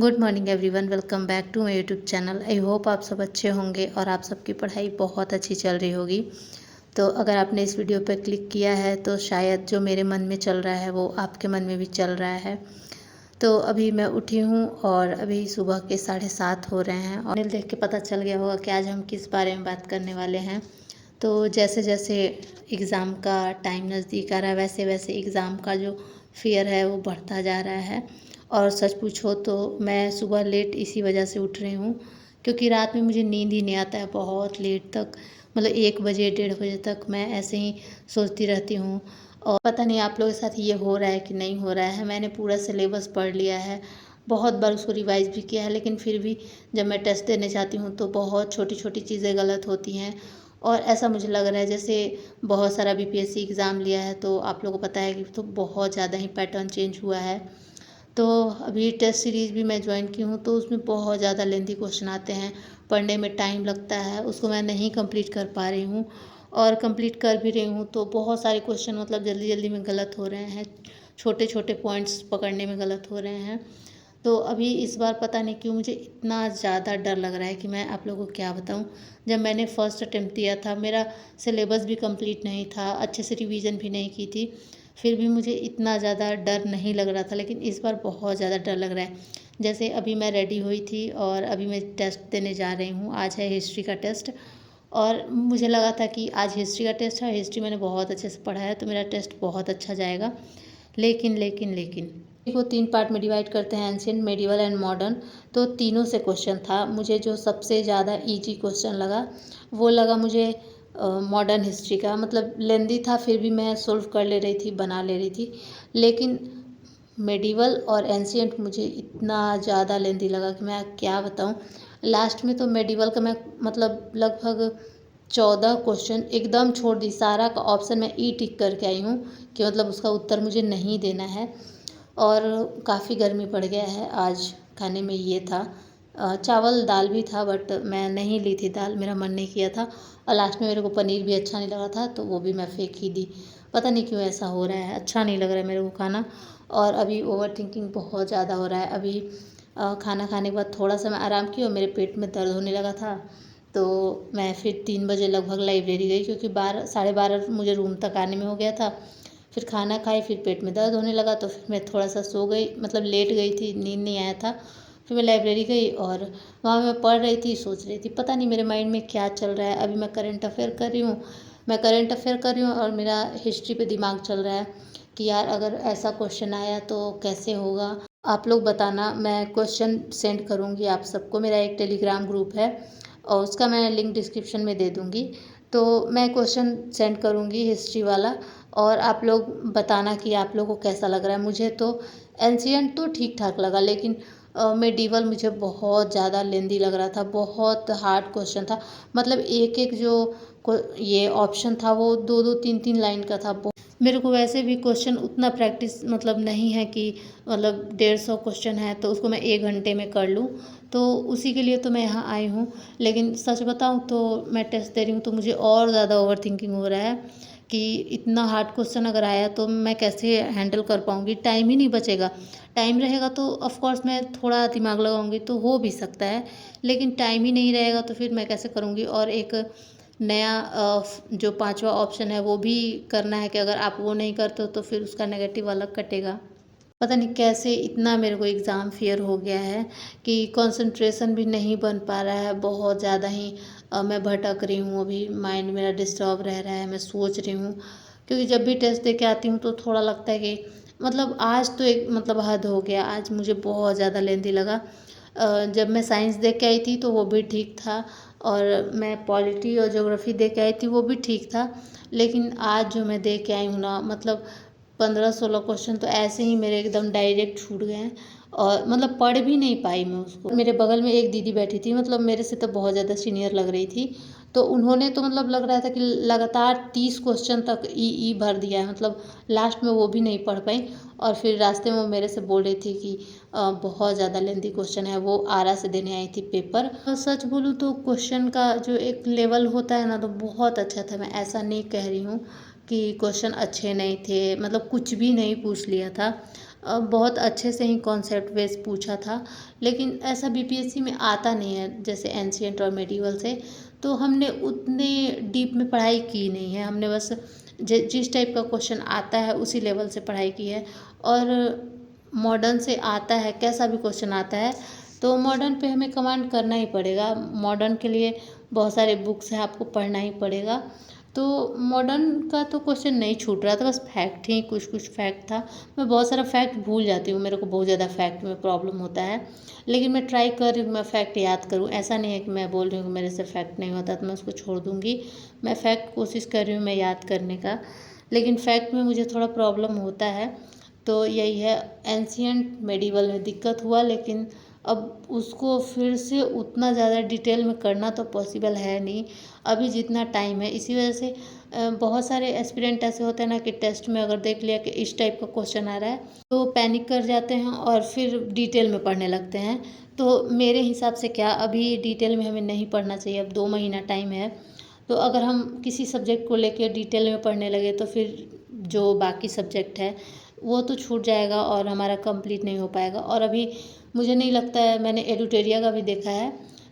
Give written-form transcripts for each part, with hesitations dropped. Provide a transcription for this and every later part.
Good morning everyone, welcome back to my YouTube channel. I hope आप सब अच्छे होंगे और आप सबकी पढ़ाई बहुत अच्छी चल रही होगी। तो अगर आपने इस वीडियो पर क्लिक किया है तो शायद जो मेरे मन में चल रहा है वो आपके मन में भी चल रहा है। तो अभी मैं उठी हूँ और अभी सुबह के 7:30 हो रहे हैं और मेल देख के पता चल गया होगा कि आज हम किस बारे में बात करने वाले हैं। तो जैसे जैसे एग्ज़ाम का टाइम नज़दीक आ रहा है वैसे वैसे एग्ज़ाम का जो फियर है वो बढ़ता जा रहा है। और सच पूछो तो मैं सुबह लेट इसी वजह से उठ रही हूँ, क्योंकि रात में मुझे नींद ही नहीं आता है बहुत लेट तक। मतलब 1 बजे 1:30 बजे तक मैं ऐसे ही सोचती रहती हूँ। और पता नहीं आप लोगों के साथ ये हो रहा है कि नहीं हो रहा है। मैंने पूरा सिलेबस पढ़ लिया है, बहुत बार उसको रिवाइज़ भी किया है, लेकिन फिर भी जब मैं टेस्ट देने जाती हूँ तो बहुत छोटी छोटी चीज़ें गलत होती हैं। और ऐसा मुझे लग रहा है जैसे बहुत सारा बीपीएससी एग्ज़ाम लिया है, तो आप लोगों को पता है कि तो बहुत ज़्यादा ही पैटर्न चेंज हुआ है। तो अभी टेस्ट सीरीज़ भी मैं ज्वाइन की हूँ, तो उसमें बहुत ज़्यादा लेंथी क्वेश्चन आते हैं, पढ़ने में टाइम लगता है, उसको मैं नहीं कंप्लीट कर पा रही हूँ। और कंप्लीट कर भी रही हूँ तो बहुत सारे क्वेश्चन मतलब जल्दी जल्दी में गलत हो रहे हैं, छोटे छोटे पॉइंट्स पकड़ने में गलत हो रहे हैं। तो अभी इस बार पता नहीं क्यों मुझे इतना ज़्यादा डर लग रहा है कि मैं आप लोगों को क्या बताऊँ। जब मैंने फ़र्स्ट अटेम्प्ट दिया था, मेरा सिलेबस भी कंप्लीट नहीं था, अच्छे से रिवीजन भी नहीं की थी, फिर भी मुझे इतना ज़्यादा डर नहीं लग रहा था, लेकिन इस बार बहुत ज़्यादा डर लग रहा है। जैसे अभी मैं रेडी हुई थी और अभी मैं टेस्ट देने जा रही हूँ। आज है हिस्ट्री का टेस्ट और मुझे लगा था कि आज हिस्ट्री का टेस्ट है, हिस्ट्री मैंने बहुत अच्छे से पढ़ा है तो मेरा टेस्ट बहुत अच्छा जाएगा। लेकिन को 3 पार्ट में डिवाइड करते हैं, एंशिएंट, मेडिवल एंड मॉडर्न। तो तीनों से क्वेश्चन था। मुझे जो सबसे ज़्यादा इजी क्वेश्चन लगा वो लगा मुझे मॉडर्न हिस्ट्री का। मतलब लेंदी था फिर भी मैं सोल्व कर ले रही थी, बना ले रही थी। लेकिन मेडिवल और एंशिएंट मुझे इतना ज़्यादा लेंदी लगा कि मैं क्या बताऊँ। लास्ट में तो मेडिवल का मैं मतलब लगभग 14 क्वेश्चन एकदम छोड़ दी, सारा का ऑप्शन मैं ई टिक करके आई हूँ कि मतलब उसका उत्तर मुझे नहीं देना है। और काफ़ी गर्मी पड़ गया है। आज खाने में ये था, चावल दाल भी था, बट मैं नहीं ली थी दाल, मेरा मन नहीं किया था। और लास्ट में मेरे को पनीर भी अच्छा नहीं लगा था तो वो भी मैं फेंक ही दी। पता नहीं क्यों ऐसा हो रहा है, अच्छा नहीं लग रहा है मेरे को खाना। और अभी ओवर थिंकिंग बहुत ज़्यादा हो रहा है। अभी खाना खाने के बाद थोड़ा सा मैं आराम की और मेरे पेट में दर्द होने लगा था, तो मैं फिर 3 बजे लगभग लाइब्रेरी गई, क्योंकि 12 12:30 मुझे रूम तक आने में हो गया था। फिर खाना खाई, फिर पेट में दर्द होने लगा तो फिर मैं थोड़ा सा सो गई, मतलब लेट गई थी, नींद नहीं आया था। फिर मैं लाइब्रेरी गई और वहाँ मैं पढ़ रही थी, सोच रही थी, पता नहीं मेरे माइंड में क्या चल रहा है। अभी मैं करंट अफेयर कर रही हूँ, और मेरा हिस्ट्री पे दिमाग चल रहा है कि यार अगर ऐसा क्वेश्चन आया तो कैसे होगा। आप लोग बताना, मैं क्वेश्चन सेंड करूँगी आप सबको। मेरा एक टेलीग्राम ग्रुप है और उसका मैं लिंक डिस्क्रिप्शन में दे दूँगी। तो मैं क्वेश्चन सेंड करूँगी हिस्ट्री वाला, और आप लोग बताना कि आप लोगों को कैसा लग रहा है। मुझे तो एंशिएंट तो ठीक ठाक लगा, लेकिन मेडिवल मुझे बहुत ज़्यादा लेंदी लग रहा था, बहुत हार्ड क्वेश्चन था। मतलब एक एक जो ये ऑप्शन था वो 2-2 3-3 लाइन का था। मेरे को वैसे भी क्वेश्चन उतना प्रैक्टिस मतलब नहीं है कि मतलब 150 क्वेश्चन है तो उसको मैं 1 घंटे में कर लूँ, तो उसी के लिए तो मैं यहाँ आई हूँ। लेकिन सच बताऊँ तो मैं टेस्ट दे रही हूँ तो मुझे और ज़्यादा ओवर थिंकिंग हो रहा है कि इतना हार्ड क्वेश्चन अगर आया तो मैं कैसे हैंडल कर पाऊँगी। टाइम ही नहीं बचेगा। टाइम रहेगा तो ऑफ कोर्स मैं थोड़ा दिमाग लगाऊंगी तो हो भी सकता है, लेकिन टाइम ही नहीं रहेगा तो फिर मैं कैसे करूँगी। और एक नया जो 5वां ऑप्शन है वो भी करना है कि अगर आप वो नहीं करते हो तो फिर उसका नेगेटिव अलग कटेगा। पता नहीं कैसे इतना मेरे को एग्ज़ाम फियर हो गया है कि कंसंट्रेशन भी नहीं बन पा रहा है। बहुत ज़्यादा ही मैं भटक रही हूँ, अभी माइंड मेरा डिस्टर्ब रह रहा है, मैं सोच रही हूँ। क्योंकि जब भी टेस्ट दे के आती हूँ तो थोड़ा लगता है कि मतलब आज तो एक मतलब हद हो गया, आज मुझे बहुत ज़्यादा लेंदी लगा। जब मैं साइंस दे के आई थी तो वो भी ठीक था, और मैं पॉलिटी और ज्योग्राफी दे के आई थी वो भी ठीक था। लेकिन आज जो मैं दे के आई हूँ ना, मतलब 15-16 क्वेश्चन तो ऐसे ही मेरे एकदम डायरेक्ट छूट गए हैं, और मतलब पढ़ भी नहीं पाई मैं उसको। मेरे बगल में एक दीदी बैठी थी, मतलब मेरे से तो बहुत ज़्यादा सीनियर लग रही थी, तो उन्होंने तो मतलब लग रहा था कि लगातार 30 क्वेश्चन तक ई भर दिया है, मतलब लास्ट में वो भी नहीं पढ़ पाई। और फिर रास्ते में वो मेरे से बोल रही थी कि बहुत ज़्यादा लेंथी क्वेश्चन है, वो आरा से देने आई थी पेपर। और सच बोलूँ तो क्वेश्चन का जो एक लेवल होता है ना, तो बहुत अच्छा था। मैं ऐसा नहीं कह रही हूँ कि क्वेश्चन अच्छे नहीं थे, मतलब कुछ भी नहीं पूछ लिया था। बहुत अच्छे से ही कॉन्सेप्ट बेस पूछा था, लेकिन ऐसा बीपीएससी में आता नहीं है जैसे एंशिएंट और मेडिवल से। तो हमने उतने डीप में पढ़ाई की नहीं है, हमने बस जिस टाइप का क्वेश्चन आता है उसी लेवल से पढ़ाई की है। और मॉडर्न से आता है, कैसा भी क्वेश्चन आता है तो मॉडर्न पे हमें कमांड करना ही पड़ेगा। मॉडर्न के लिए बहुत सारे बुक्स हैं, आपको पढ़ना ही पड़ेगा। तो मॉडर्न का तो क्वेश्चन नहीं छूट रहा था, बस फैक्ट ही कुछ कुछ फैक्ट था। मैं बहुत सारा फैक्ट भूल जाती हूँ, मेरे को बहुत ज़्यादा फैक्ट में प्रॉब्लम होता है, लेकिन मैं ट्राई कर रही हूँ मैं फैक्ट याद करूँ। ऐसा नहीं है कि मैं बोल रही हूँ कि मेरे से फैक्ट नहीं होता तो मैं उसको छोड़ दूँगी। मैं फैक्ट कोशिश कर रही हूँ मैं याद करने का, लेकिन फैक्ट में मुझे थोड़ा प्रॉब्लम होता है। तो यही है, एंशिएंट मेडिवल में दिक्कत हुआ, लेकिन अब उसको फिर से उतना ज़्यादा डिटेल में करना तो पॉसिबल है नहीं अभी जितना टाइम है। इसी वजह से बहुत सारे एस्पिरेंट ऐसे होते हैं ना कि टेस्ट में अगर देख लिया कि इस टाइप का क्वेश्चन आ रहा है तो पैनिक कर जाते हैं और फिर डिटेल में पढ़ने लगते हैं। तो मेरे हिसाब से क्या, अभी डिटेल में हमें नहीं पढ़ना चाहिए, अब 2 महीना टाइम है। तो अगर हम किसी सब्जेक्ट को लेकर डिटेल में पढ़ने लगे तो फिर जो बाकी सब्जेक्ट है वो तो छूट जाएगा और हमारा कंप्लीट नहीं हो पाएगा। और अभी मुझे नहीं लगता है, मैंने एडुटेरिया का भी देखा है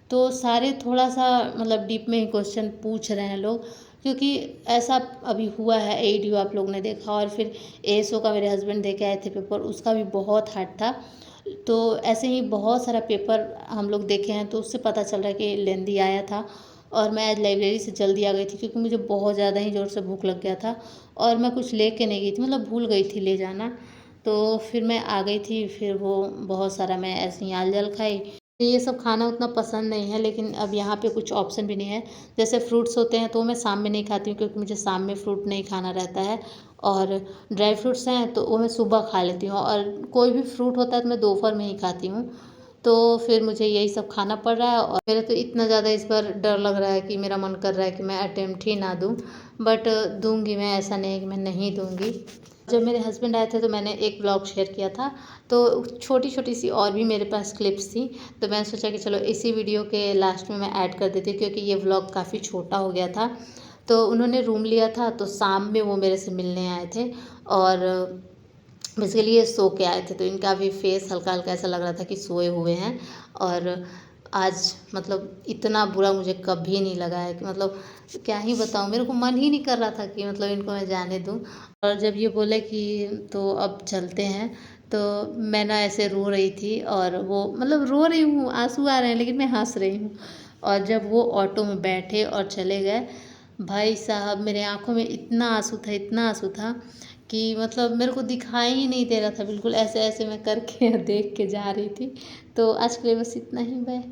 तो सारे थोड़ा सा मतलब डीप में ही क्वेश्चन पूछ रहे हैं लोग, क्योंकि ऐसा अभी हुआ है। एईडीयू आप लोग ने देखा, और फिर एएसओ का मेरे हस्बैंड दे के आए थे पेपर, उसका भी बहुत हार्ड था। तो ऐसे ही बहुत सारा पेपर हम लोग देखे हैं तो उससे पता चल रहा है कि लेंदी आया था। और मैं आज लाइब्रेरी से जल्दी आ गई थी क्योंकि मुझे बहुत ज़्यादा ही ज़ोर से भूख लग गया था और मैं कुछ लेके नहीं गई थी, मतलब भूल गई थी ले जाना। तो फिर मैं आ गई थी, फिर वो बहुत सारा मैं ऐसे ही आल जल खाई। ये सब खाना उतना पसंद नहीं है, लेकिन अब यहाँ पे कुछ ऑप्शन भी नहीं है। जैसे फ्रूट्स होते हैं तो मैं शाम में नहीं खाती हूँ क्योंकि मुझे शाम में फ्रूट नहीं खाना रहता है। और ड्राई फ्रूट्स हैं तो वो मैं सुबह खा लेती हूँ, और कोई भी फ्रूट होता है तो मैं दोपहर में ही खाती हूँ। तो फिर मुझे यही सब खाना पड़ रहा है और मेरा तो इतना ज़्यादा इस बार डर लग रहा है कि मेरा मन कर रहा है कि मैं अटेम्प्ट ही ना दूँ, बट दूँगी मैं, ऐसा नहीं है कि मैं नहीं दूँगी। जब मेरे हस्बैंड आए थे तो मैंने एक ब्लॉग शेयर किया था, तो छोटी छोटी सी और भी मेरे पास क्लिप्स थी, तो मैंने सोचा कि चलो इसी वीडियो के लास्ट में मैं ऐड कर देती हूँ क्योंकि ये व्लॉग काफ़ी छोटा हो गया था। तो उन्होंने रूम लिया था तो शाम में वो मेरे से मिलने आए थे और बेसिकली ये सो के आए थे, तो इनका भी फेस हल्का हल्का ऐसा लग रहा था कि सोए हुए हैं। और आज मतलब इतना बुरा मुझे कभी नहीं लगा है कि मतलब क्या ही बताऊँ, मेरे को मन ही नहीं कर रहा था कि मतलब इनको मैं जाने दूँ। और जब ये बोले कि तो अब चलते हैं, तो मैं ना ऐसे रो रही थी और वो मतलब रो रही हूँ, आंसू आ रहे हैं लेकिन मैं हंस रही हूँ। और जब वो ऑटो में बैठे और चले गए, भाई साहब मेरे आंखों में इतना आंसू था, इतना आंसू था कि मतलब मेरे को दिखाई ही नहीं दे रहा था बिल्कुल, ऐसे ऐसे मैं करके देख के जा रही थी। तो आज के लिए बस इतना ही, बाय।